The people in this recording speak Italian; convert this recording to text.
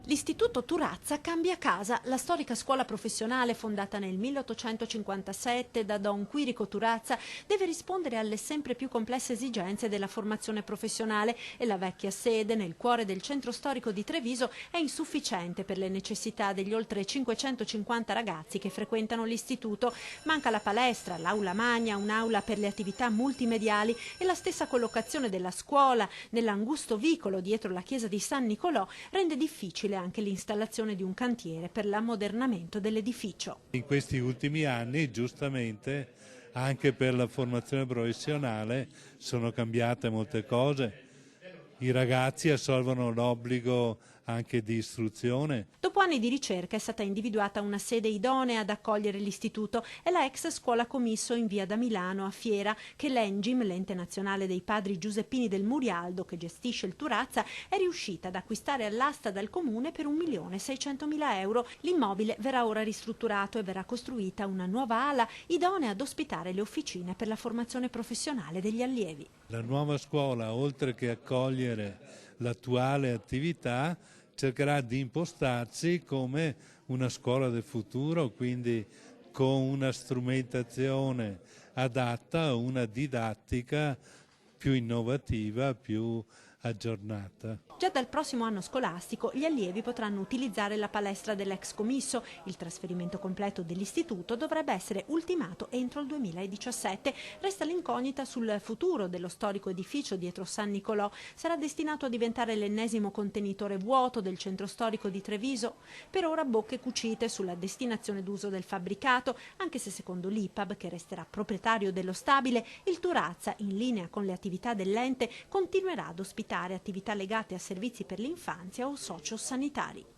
L'Istituto Turazza cambia casa. La storica scuola professionale, fondata nel 1857 da Don Quirico Turazza, deve rispondere alle sempre più complesse esigenze della formazione professionale e la vecchia sede, nel cuore del centro storico di Treviso, è insufficiente per le necessità degli oltre 550 ragazzi che frequentano l'istituto. Manca la palestra, l'aula magna, un'aula per le attività multimediali e la stessa collocazione della scuola nell'angusto vicolo dietro la chiesa di San Nicolò rende difficile anche l'installazione di un cantiere per l'ammodernamento dell'edificio. In questi ultimi anni, giustamente, anche per la formazione professionale sono cambiate molte cose. I ragazzi assolvono l'obbligo anche di istruzione. Dopo anni di ricerca è stata individuata una sede idonea ad accogliere l'istituto. È la ex scuola Commisso in via da Milano a Fiera, che l'Engim, l'ente nazionale dei padri giuseppini del Murialdo, che gestisce il Turazza, è riuscita ad acquistare all'asta dal comune per 1.600.000 euro. L'immobile verrà ora ristrutturato e verrà costruita una nuova ala idonea ad ospitare le officine per la formazione professionale degli allievi. La nuova scuola, oltre che accogliere l'attuale attività, cercherà di impostarsi come una scuola del futuro, quindi con una strumentazione adatta, una didattica più innovativa, più aggiornata. Già dal prossimo anno scolastico gli allievi potranno utilizzare la palestra dell'ex Commisso. Il trasferimento completo dell'istituto dovrebbe essere ultimato entro il 2017. Resta l'incognita sul futuro dello storico edificio dietro San Nicolò. Sarà destinato a diventare l'ennesimo contenitore vuoto del centro storico di Treviso? Per ora bocche cucite sulla destinazione d'uso del fabbricato, anche se secondo l'IPAB, che resterà proprietario dello stabile, il Turazza, in linea con le attività dell'ente, continuerà ad ospitare attività legate a servizi per l'infanzia o sociosanitari.